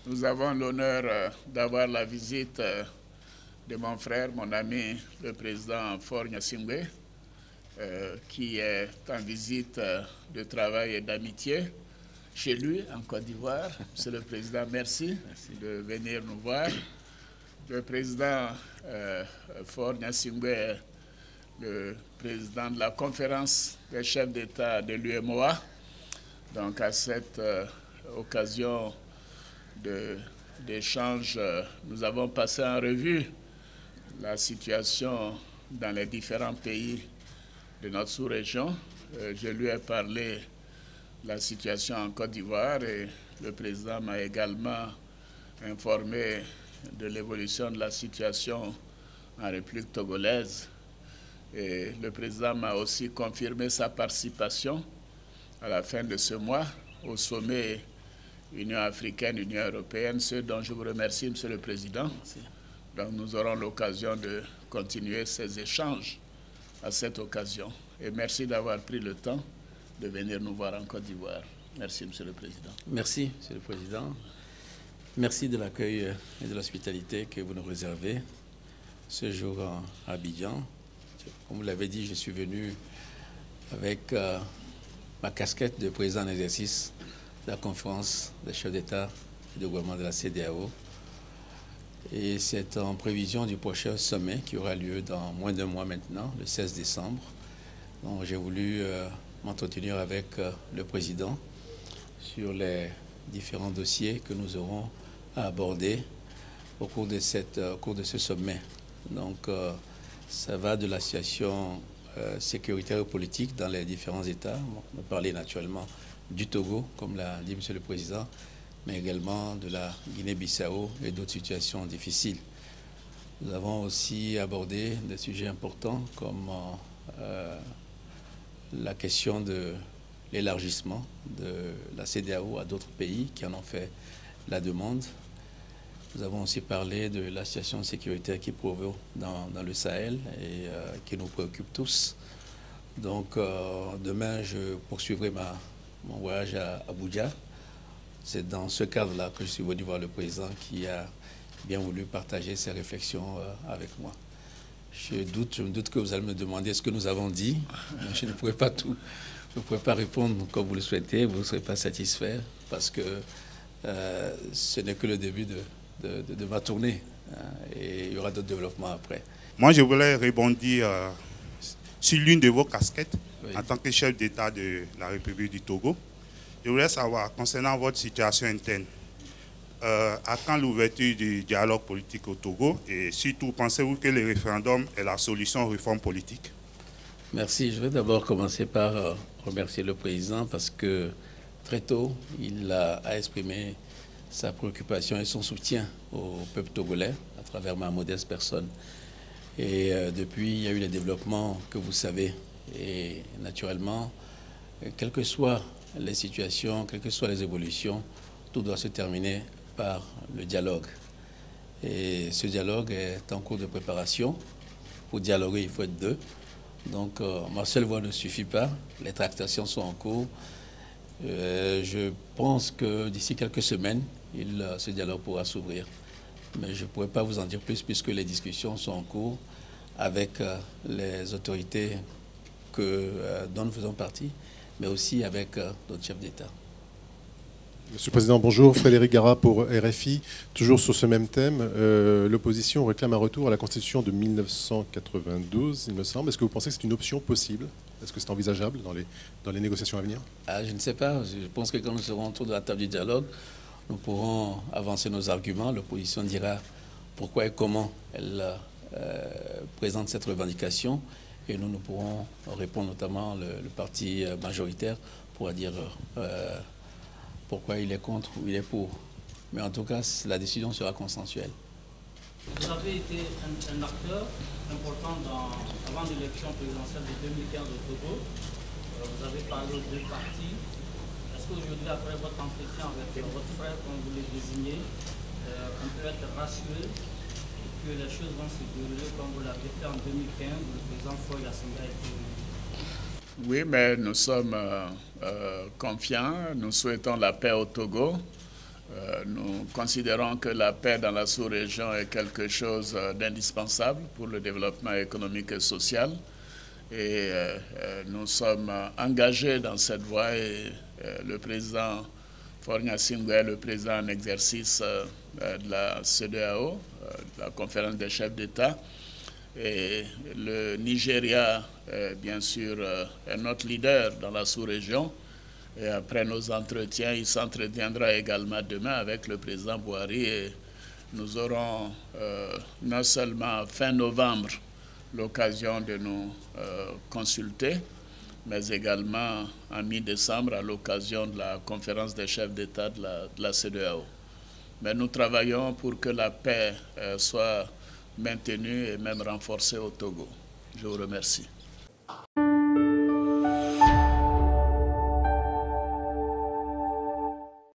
Nous avons l'honneur d'avoir la visite de mon frère, mon ami, le président Faure Gnassingbé, qui est en visite de travail et d'amitié chez lui, en Côte d'Ivoire. Monsieur le Président, merci de venir nous voir. Le président Faure Gnassingbé est le président de la conférence des chefs d'État de l'UEMOA. Donc à cette occasion d'échange, nous avons passé en revue la situation dans les différents pays de notre sous-région. Je lui ai parlé de la situation en Côte d'Ivoire et le président m'a également informé de l'évolution de la situation en République togolaise. Et le président m'a aussi confirmé sa participation à la fin de ce mois au sommet Union africaine, Union européenne, ce dont je vous remercie, Monsieur le Président. Merci. Donc nous aurons l'occasion de continuer ces échanges à cette occasion. Et merci d'avoir pris le temps de venir nous voir en Côte d'Ivoire. Merci, Monsieur le Président. Merci, Monsieur le Président. Merci de l'accueil et de l'hospitalité que vous nous réservez ce jour à Abidjan. Comme vous l'avez dit, je suis venu avec ma casquette de président en exercice de la conférence des chefs d'État et de gouvernement de la CEDEAO. Et c'est en prévision du prochain sommet qui aura lieu dans moins d'un mois maintenant, le 16 décembre. Donc j'ai voulu m'entretenir avec le président sur les différents dossiers que nous aurons à aborder au cours de ce sommet. Donc ça va de la situation sécuritaire et politique dans les différents États. On va parler naturellement du Togo, comme l'a dit Monsieur le Président, mais également de la Guinée-Bissau et d'autres situations difficiles. Nous avons aussi abordé des sujets importants comme la question de l'élargissement de la CEDEAO à d'autres pays qui en ont fait la demande. Nous avons aussi parlé de la situation sécuritaire qui prévaut dans le Sahel et qui nous préoccupe tous. Donc demain, je poursuivrai mon voyage à Abuja. C'est dans ce cadre-là que je suis venu voir le président qui a bien voulu partager ses réflexions avec moi. Je me doute que vous allez me demander ce que nous avons dit. Mais je ne pourrai pas tout. Je ne pourrai pas répondre comme vous le souhaitez. Vous ne serez pas satisfait parce que ce n'est que le début de ma tournée. Et il y aura d'autres développements après. Moi, je voulais rebondir sur l'une de vos casquettes en tant que chef d'État de la République du Togo. Je voulais savoir, concernant votre situation interne, à quand l'ouverture du dialogue politique au Togo et surtout, pensez-vous que le référendum est la solution aux réformes politiques? Merci. Je vais d'abord commencer par remercier le président parce que très tôt, il a exprimé sa préoccupation et son soutien au peuple togolais à travers ma modeste personne. Et depuis, il y a eu les développements que vous savez. Et naturellement, quelles que soient les situations, quelles que soient les évolutions, tout doit se terminer par le dialogue. Et ce dialogue est en cours de préparation. Pour dialoguer, il faut être deux. Donc, ma seule voix ne suffit pas. Les tractations sont en cours. Je pense que d'ici quelques semaines, ce dialogue pourra s'ouvrir. Mais je ne pourrais pas vous en dire plus puisque les discussions sont en cours avec les autorités dont nous faisons partie, mais aussi avec d'autres chefs d'État. Monsieur le Président, bonjour. Frédéric Gara pour RFI. Toujours sur ce même thème, l'opposition réclame un retour à la Constitution de 1992, il me semble. Est-ce que vous pensez que c'est une option possible? Est-ce que c'est envisageable dans les négociations à venir? Je ne sais pas. Je pense que quand nous serons autour de la table du dialogue, nous pourrons avancer nos arguments. L'opposition dira pourquoi et comment elle présente cette revendication. Et nous pourrons répondre, notamment le parti majoritaire pourra dire pourquoi il est contre ou il est pour. Mais en tout cas, la décision sera consensuelle. Vous avez été un acteur important avant l'élection présidentielle de 2015 au Togo. Vous avez parlé aux deux partis. Est-ce qu'aujourd'hui, après votre entretien avec votre frère, comme vous le désignez, on peut être rassuré que les choses vont se dérouler comme vous l'avez fait en 2015, où le président Faure Gnassingbé a été élu? Oui, mais nous sommes confiants, nous souhaitons la paix au Togo. Nous considérons que la paix dans la sous-région est quelque chose d'indispensable pour le développement économique et social. Et nous sommes engagés dans cette voie et le président Faure Gnassingbé est le président en exercice de la CEDEAO, de la conférence des chefs d'État. Et le Nigeria, bien sûr, est notre leader dans la sous-région. Et après nos entretiens, il s'entretiendra également demain avec le président Buhari. Et nous aurons non seulement fin novembre l'occasion de nous consulter, mais également en mi-décembre à l'occasion de la conférence des chefs d'État de la CEDEAO. Mais nous travaillons pour que la paix soit maintenue et même renforcée au Togo. Je vous remercie.